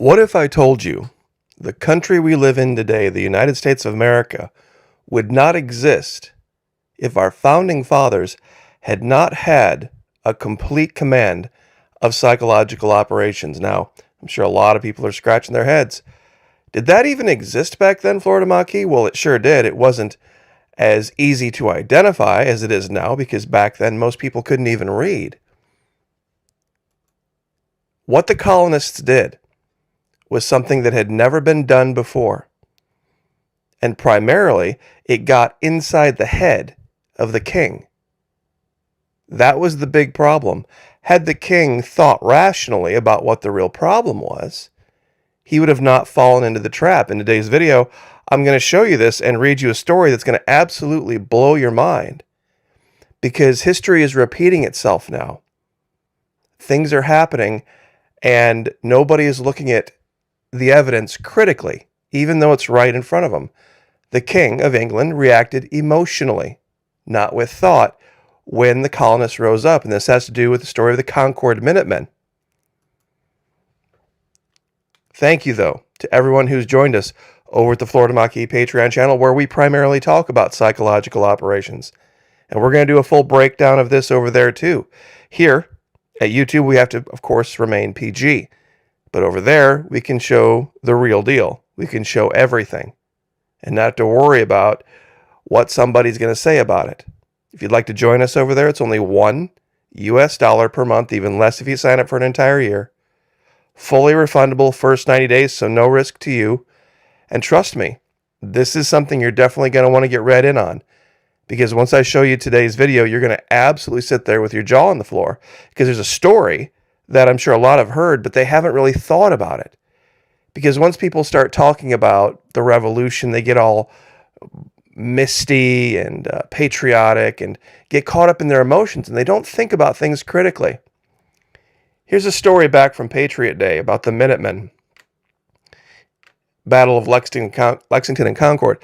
What if I told you the country we live in today, the United States of America, would not exist if our founding fathers had not had a complete command of psychological operations? Now, I'm sure a lot of people are scratching their heads. Did that even exist back then, Florida Maquis? Well, it sure did. It wasn't as easy to identify as it is now because back then most people couldn't even read. What the colonists did was something that had never been done before. And primarily, it got inside the head of the king. That was the big problem. Had the king thought rationally about what the real problem was, he would have not fallen into the trap. In today's video, I'm going to show you this and read you a story that's going to absolutely blow your mind. Because history is repeating itself now. Things are happening, and nobody is looking at the evidence critically, even though it's right in front of them. The King of England reacted emotionally, not with thought, when the colonists rose up. And this has to do with the story of the Concord Minutemen. Thank you, though, to everyone who's joined us over at the Florida Maquis Patreon channel, where we primarily talk about psychological operations. And we're going to do a full breakdown of this over there, too. Here at YouTube, we have to, of course, remain PG. But over there, we can show the real deal. We can show everything and not have to worry about what somebody's going to say about it. If you'd like to join us over there, it's only $1 US per month, even less if you sign up for an entire year. Fully refundable first 90 days, so no risk to you. And trust me, this is something you're definitely going to want to get read in on. Because once I show you today's video, you're going to absolutely sit there with your jaw on the floor. Because there's a story that I'm sure a lot have heard, but they haven't really thought about it. Because once people start talking about the revolution, they get all misty and patriotic and get caught up in their emotions, and they don't think about things critically. Here's a story back from Patriot Day about the Minutemen. Battle of Lexington and Concord.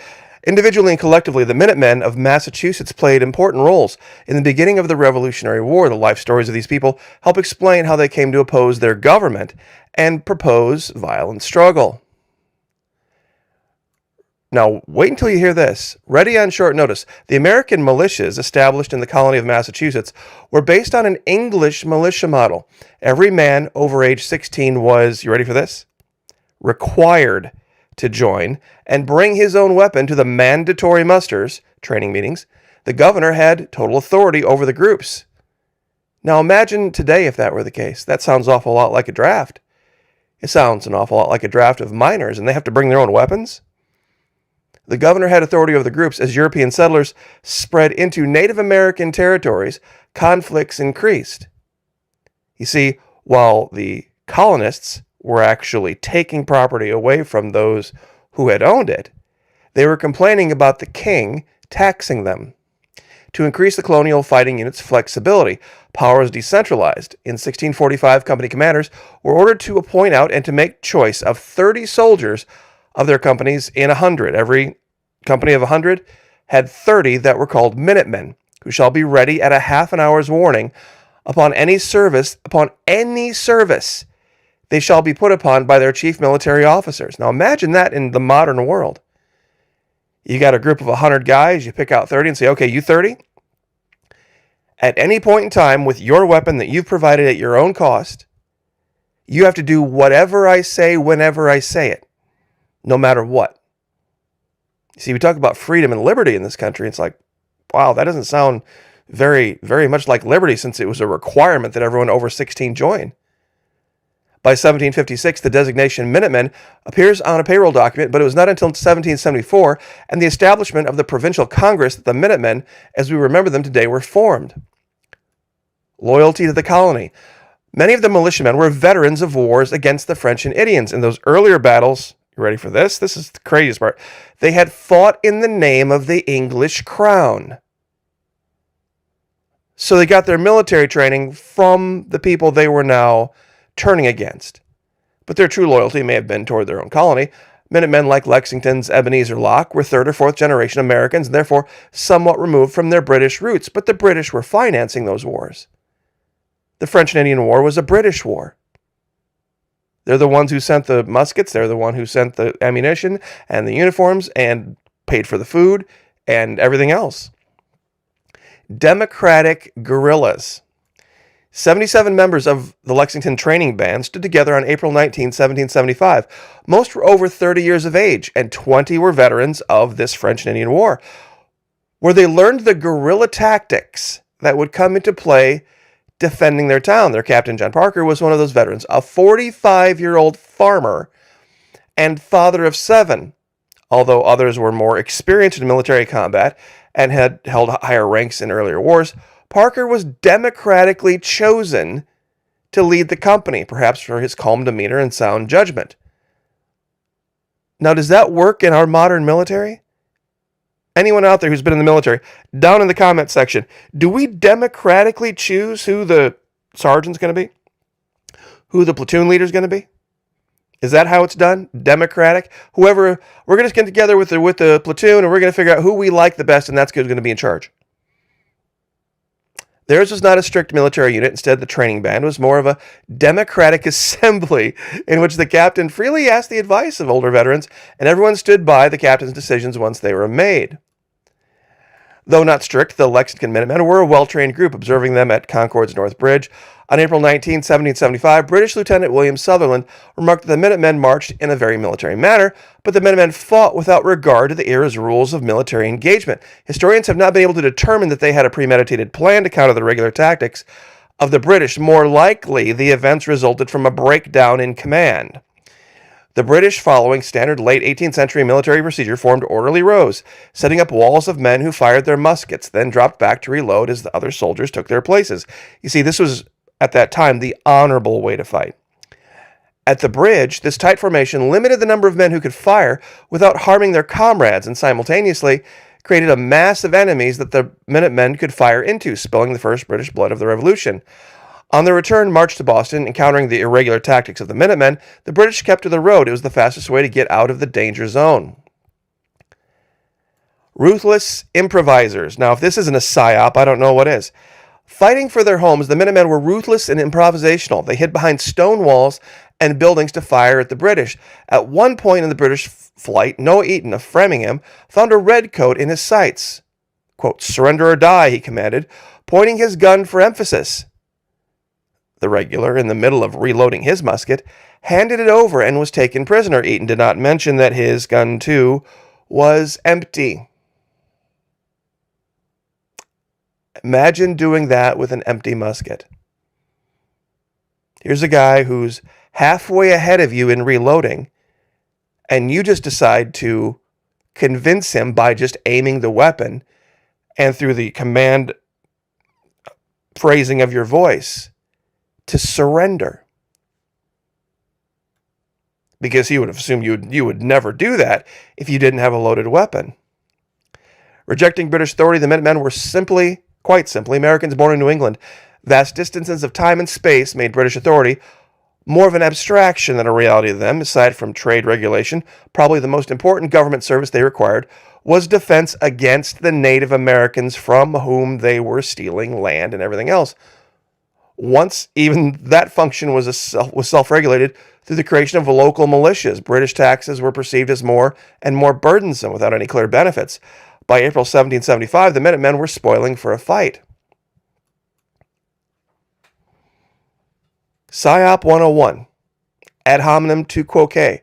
Individually and collectively, the Minutemen of Massachusetts played important roles in the beginning of the Revolutionary War. The life stories of these people help explain how they came to oppose their government and propose violent struggle. Now, wait until you hear this. Ready on short notice. The American militias established in the colony of Massachusetts were based on an English militia model. Every man over age 16 was, you ready for this? Required to join and bring his own weapon to the mandatory musters, training meetings. The governor had total authority over the groups. Now imagine today if that were the case. That sounds an awful lot like a draft. It sounds an awful lot like a draft of minors, and they have to bring their own weapons. The governor had authority over the groups. As European settlers spread into Native American territories, conflicts increased. You see, while the colonists were actually taking property away from those who had owned it, they were complaining about the king taxing them. To increase the colonial fighting unit's flexibility, power was decentralized. In 1645, company commanders were ordered to appoint out and to make choice of 30 soldiers of their companies in 100. Every company of 100 had 30 that were called Minutemen, who shall be ready at a half an hour's warning upon any service, they shall be put upon by their chief military officers. Now imagine that in the modern world. You got a group of 100 guys, you pick out 30 and say, okay, you 30? At any point in time with your weapon that you've provided at your own cost, you have to do whatever I say whenever I say it, no matter what. You see, we talk about freedom and liberty in this country. It's like, wow, that doesn't sound very, very much like liberty since it was a requirement that everyone over 16 join. By 1756, the designation Minutemen appears on a payroll document, but it was not until 1774 and the establishment of the Provincial Congress that the Minutemen, as we remember them today, were formed. Loyalty to the colony. Many of the militiamen were veterans of wars against the French and Indians. In those earlier battles, you ready for this? This is the craziest part. They had fought in the name of the English crown. So they got their military training from the people they were now turning against. But their true loyalty may have been toward their own colony. Minutemen like Lexington's Ebenezer Locke were third or fourth generation Americans and therefore somewhat removed from their British roots, but the British were financing those wars. The French and Indian War was a British war. They're the ones who sent the muskets. They're the one who sent the ammunition and the uniforms and paid for the food and everything else. Democratic guerrillas. 77 members of the Lexington Training Band stood together on April 19, 1775. Most were over 30 years of age, and 20 were veterans of this French and Indian War, where they learned the guerrilla tactics that would come into play defending their town. Their captain, John Parker, was one of those veterans, a 45-year-old farmer and father of 7. Although others were more experienced in military combat and had held higher ranks in earlier wars, Parker was democratically chosen to lead the company, perhaps for his calm demeanor and sound judgment. Now, does that work in our modern military? Anyone out there who's been in the military, down in the comment section, do we democratically choose who the sergeant's going to be? Who the platoon leader's going to be? Is that how it's done? Democratic? Whoever, we're going to get together with the platoon and we're going to figure out who we like the best and that's who's going to be in charge. Theirs was not a strict military unit. Instead, the training band was more of a democratic assembly in which the captain freely asked the advice of older veterans, and everyone stood by the captain's decisions once they were made. Though not strict, the Lexington Minutemen were a well-trained group. Observing them at Concord's North Bridge on April 19, 1775, British Lieutenant William Sutherland remarked that the Minutemen marched in a very military manner, but the Minutemen fought without regard to the era's rules of military engagement. Historians have not been able to determine that they had a premeditated plan to counter the regular tactics of the British. More likely, the events resulted from a breakdown in command. The British, following standard late 18th century military procedure, formed orderly rows, setting up walls of men who fired their muskets, then dropped back to reload as the other soldiers took their places. You see, this was, at that time, the honorable way to fight. At the bridge, this tight formation limited the number of men who could fire without harming their comrades and simultaneously created a mass of enemies that the Minutemen could fire into, spilling the first British blood of the Revolution. On their return march to Boston, encountering the irregular tactics of the Minutemen, the British kept to the road. It was the fastest way to get out of the danger zone. Ruthless improvisers. Now, if this isn't a psyop, I don't know what is. Fighting for their homes, the Minutemen were ruthless and improvisational. They hid behind stone walls and buildings to fire at the British. At one point in the British flight, Noah Eaton of Framingham found a redcoat in his sights. Quote, "Surrender or die," he commanded, pointing his gun for emphasis. The regular, in the middle of reloading his musket, handed it over and was taken prisoner. Eaton did not mention that his gun, too, was empty. Imagine doing that with an empty musket. Here's a guy who's halfway ahead of you in reloading, and you just decide to convince him by just aiming the weapon and through the command phrasing of your voice to surrender. Because he would have assumed you would never do that if you didn't have a loaded weapon. Rejecting British authority, the Minutemen were quite simply, Americans born in New England. Vast distances of time and space made British authority more of an abstraction than a reality to them. Aside from trade regulation, probably the most important government service they required was defense against the Native Americans from whom they were stealing land and everything else. Once even that function was self-regulated through the creation of local militias, British taxes were perceived as more and more burdensome without any clear benefits. By April 1775, the Minutemen were spoiling for a fight. Psyop 101, ad hominem tu quoque,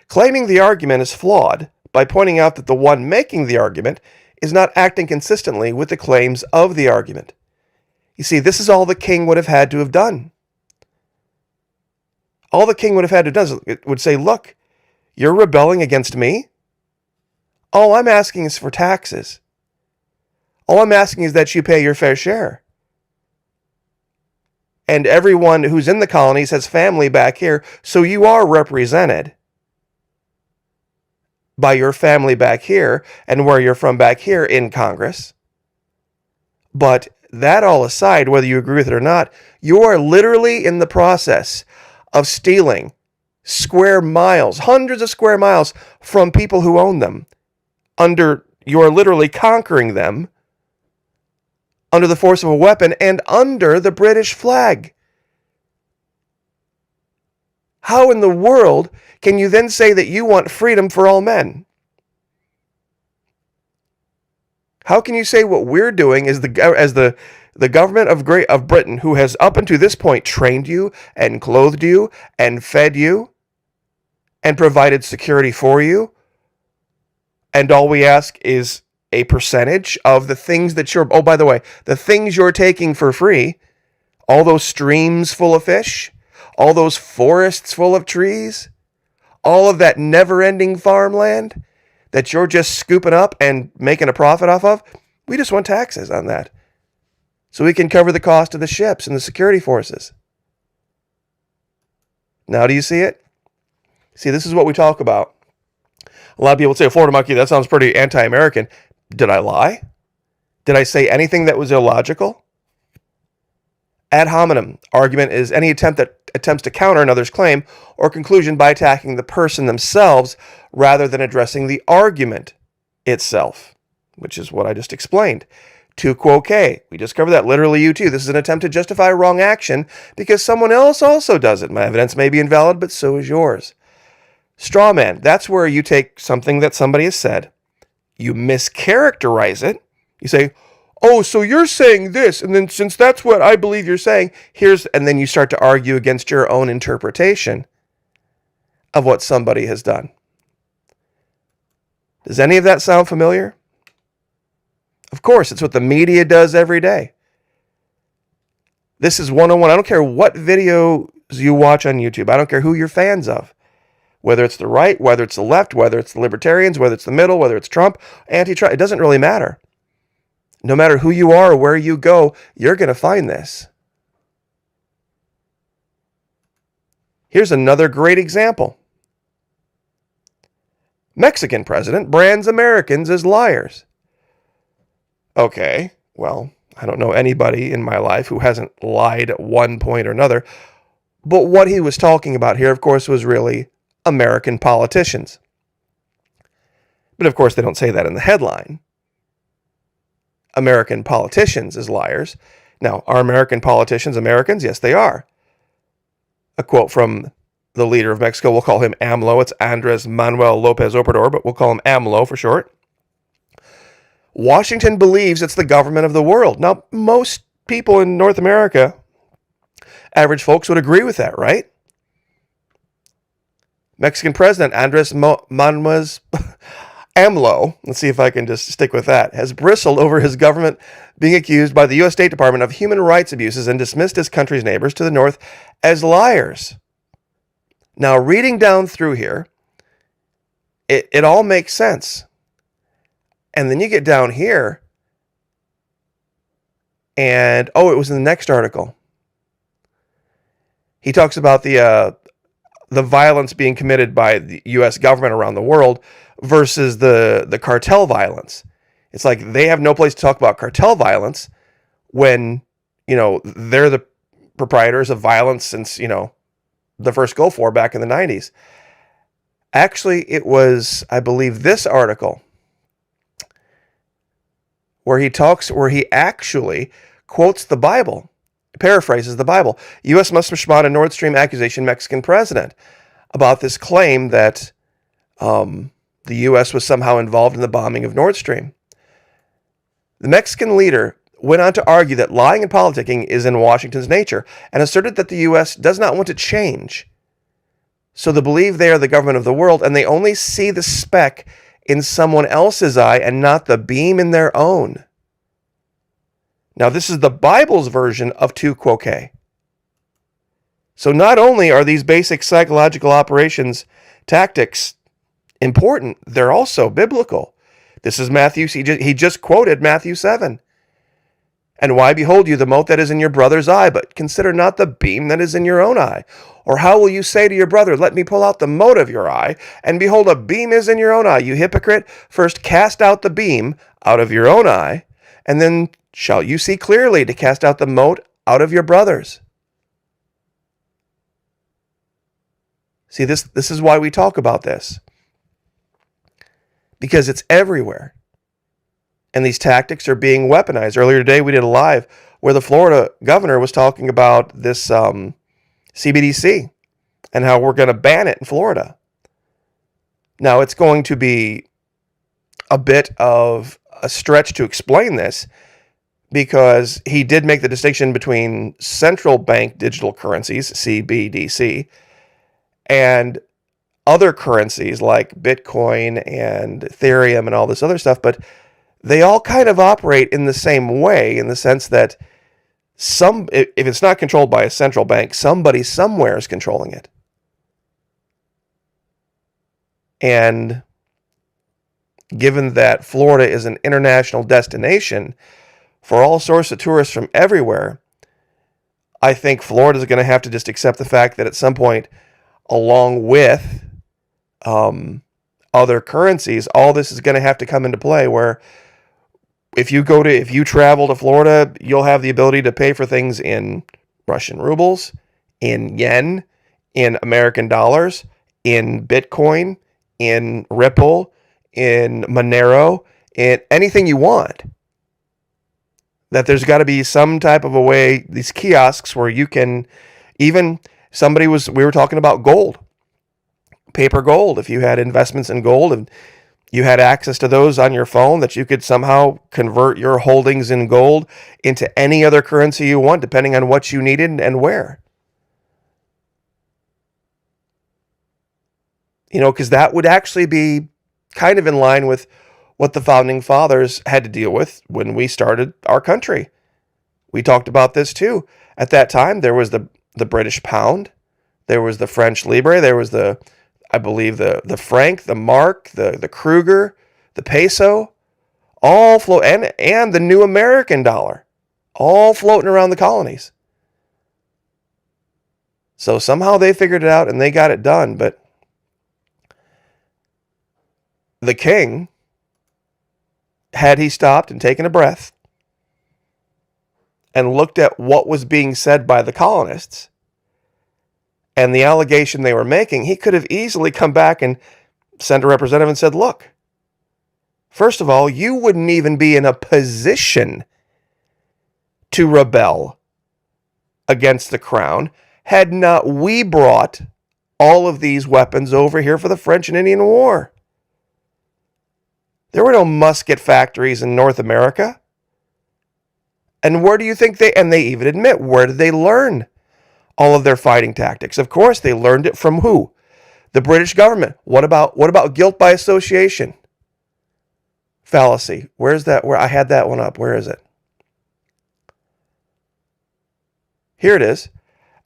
claiming the argument is flawed by pointing out that the one making the argument is not acting consistently with the claims of the argument. You see, this is all the king would have had to have done. All the king would have had to do would say, look, you're rebelling against me? All I'm asking is for taxes. All I'm asking is that you pay your fair share. And everyone who's in the colonies has family back here, so you are represented by your family back here and where you're from back here in Congress. But that all aside, whether you agree with it or not, you are literally in the process of stealing square miles, hundreds of square miles from people who own them. You are literally conquering them under the force of a weapon and under the British flag. how in the world can you then say that you want freedom for all men? How can you say what we're doing is the government of Britain, who has up until this point trained you and clothed you and fed you and provided security for you, and all we ask is a percentage of the things that you're, oh, by the way, the things you're taking for free, all those streams full of fish, all those forests full of trees, all of that never-ending farmland that you're just scooping up and making a profit off of, we just want taxes on that, so we can cover the cost of the ships and the security forces. Now do you see it? See, this is what we talk about. A lot of people say, Florida monkey, that sounds pretty anti-American. Did I lie? Did I say anything that was illogical? Ad hominem argument is any attempt that attempts to counter another's claim or conclusion by attacking the person themselves rather than addressing the argument itself, which is what I just explained. Tu quoque. We just covered that. Literally, you too. This is an attempt to justify wrong action because someone else also does it. My evidence may be invalid, but so is yours. Straw man. That's where you take something that somebody has said, you mischaracterize it. You say, oh, so you're saying this, and then since that's what I believe you're saying, and then you start to argue against your own interpretation of what somebody has done. Does any of that sound familiar? Of course, it's what the media does every day. This is 101. I don't care what videos you watch on YouTube. I don't care who you're fans of. Whether it's the right, whether it's the left, whether it's the libertarians, whether it's the middle, whether it's Trump, anti-Trump, it doesn't really matter. No matter who you are or where you go, you're going to find this. Here's another great example. Mexican president brands Americans as liars. Okay, well, I don't know anybody in my life who hasn't lied at one point or another. But what he was talking about here, of course, was really American politicians. But of course, they don't say that in the headline. American politicians as liars. Now, are American politicians Americans? Yes, they are. A quote from the leader of Mexico, we'll call him AMLO. It's Andres Manuel Lopez Obrador, but we'll call him AMLO for short. Washington believes it's the government of the world. Now, most people in North America, average folks, would agree with that, right? Mexican President Andres Manuel AMLO, let's see if I can just stick with that, has bristled over his government being accused by the U.S. State Department of human rights abuses and dismissed his country's neighbors to the north as liars. Now, reading down through here, it all makes sense. And then you get down here, and, it was in the next article. He talks about the violence being committed by the U.S. government around the world versus the cartel violence. It's like they have no place to talk about cartel violence when, they're the proprietors of violence since, the first Gulf War back in the 90s. Actually, it was, I believe, this article where he actually quotes the Bible, paraphrases the Bible. U.S. must respond to Nord Stream accusation, Mexican president, about this claim that the U.S. was somehow involved in the bombing of Nord Stream. The Mexican leader went on to argue that lying and politicking is in Washington's nature and asserted that the U.S. does not want to change. So they believe they are the government of the world and they only see the speck in someone else's eye and not the beam in their own. Now, this is the Bible's version of tu quoque. So not only are these basic psychological operations tactics important, they're also biblical. This is Matthew. He just quoted Matthew 7. And why behold you the mote that is in your brother's eye, but consider not the beam that is in your own eye? Or how will you say to your brother, let me pull out the mote of your eye, and behold, a beam is in your own eye? You hypocrite, first cast out the beam out of your own eye, and then shall you see clearly to cast out the mote out of your brother's. See, this is why we talk about this. Because it's everywhere. And these tactics are being weaponized. Earlier today, we did a live where the Florida governor was talking about this CBDC, and how we're going to ban it in Florida. Now, it's going to be a bit of a stretch to explain this because he did make the distinction between central bank digital currencies, CBDC, and other currencies like Bitcoin and Ethereum and all this other stuff, but they all kind of operate in the same way in the sense that if it's not controlled by a central bank, somebody somewhere is controlling it. And given that Florida is an international destination for all sorts of tourists from everywhere, I think Florida is going to have to just accept the fact that at some point, along with other currencies, all this is going to have to come into play where if you travel to Florida, you'll have the ability to pay for things in Russian rubles, in yen, in American dollars, in Bitcoin, in Ripple, in Monero, in anything you want. That there's got to be some type of a way, these kiosks where you can, even we were talking about gold, paper gold. If you had investments in gold and you had access to those on your phone, that you could somehow convert your holdings in gold into any other currency you want, depending on what you needed and where. Because that would actually be kind of in line with what the founding fathers had to deal with when we started our country. We talked about this too. At that time, there was the British pound, there was the French livre, there was I believe the franc, the mark, the Kruger, the peso, all float, and the new American dollar, all floating around the colonies. So somehow they figured it out and they got it done, but the king, had he stopped and taken a breath and looked at what was being said by the colonists and the allegation they were making, he could have easily come back and sent a representative and said, look, first of all, you wouldn't even be in a position to rebel against the crown had not we brought all of these weapons over here for the French and Indian War. There were no musket factories in North America. And where do you think they even admit, where did they learn all of their fighting tactics? Of course, they learned it from who? The British government. What about guilt by association? Fallacy. Where's that? Where I had that one up. Where is it? Here it is.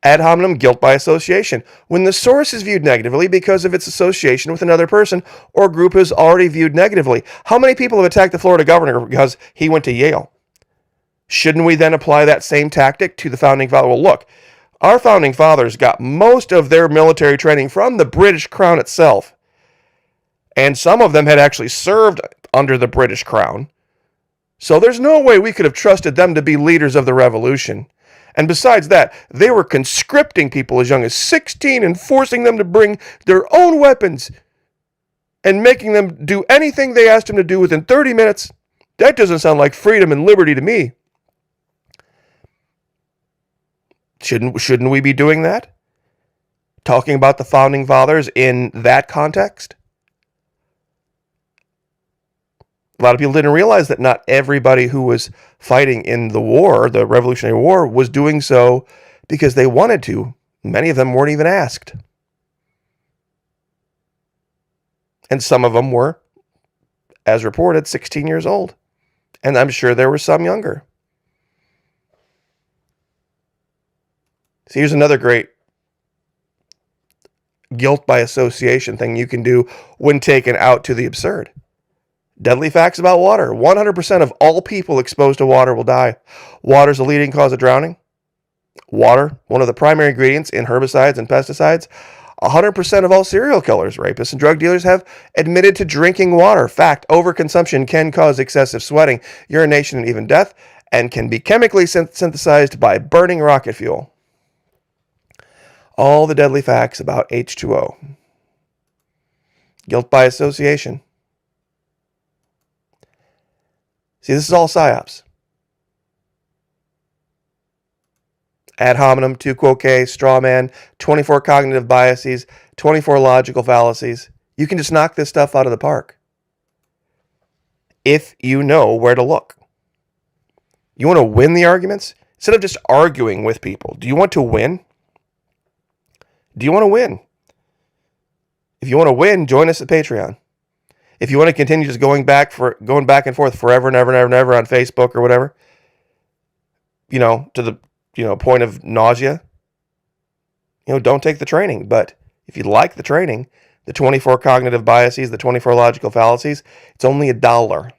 Ad hominem, guilt by association. When the source is viewed negatively because of its association with another person or group is already viewed negatively. How many people have attacked the Florida governor because he went to Yale? Shouldn't we then apply that same tactic to the founding father? Well, look, our founding fathers got most of their military training from the British Crown itself. And some of them had actually served under the British Crown. So there's no way we could have trusted them to be leaders of the revolution. And besides that, they were conscripting people as young as 16 and forcing them to bring their own weapons and making them do anything they asked them to do within 30 minutes. That doesn't sound like freedom and liberty to me. Shouldn't we be doing that? Talking about the founding fathers in that context? A lot of people didn't realize that not everybody who was fighting in the war, the Revolutionary War, was doing so because they wanted to. Many of them weren't even asked. And some of them were, as reported, 16 years old. And I'm sure there were some younger. So here's another great guilt by association thing you can do when taken out to the absurd. Deadly facts about water. 100% of all people exposed to water will die. Water is the leading cause of drowning. Water, one of the primary ingredients in herbicides and pesticides. 100% of all serial killers, rapists, and drug dealers have admitted to drinking water. Fact, overconsumption can cause excessive sweating, urination, and even death, and can be chemically synthesized by burning rocket fuel. All the deadly facts about H2O. Guilt by association. See, this is all psyops. ad hominem, tu quoque, straw man, 24 cognitive biases, 24 logical fallacies. You can just knock this stuff out of the park if you know where to look. You want to win the arguments? Instead of just arguing with people, do you want to win? Do you want to win? If you want to win, join us at Patreon. If you want to continue just going back and forth forever and ever and ever and ever on Facebook or whatever, to the point of nausea, don't take the training. But if you like the training, the 24 cognitive biases, the 24 logical fallacies, it's only $1.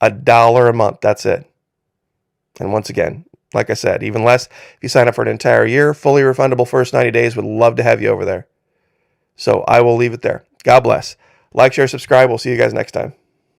$1 a month. That's it. And once again, like I said, even less if you sign up for an entire year, fully refundable first 90 days. Would love to have you over there. So I will leave it there. God bless. Like, share, subscribe. We'll see you guys next time.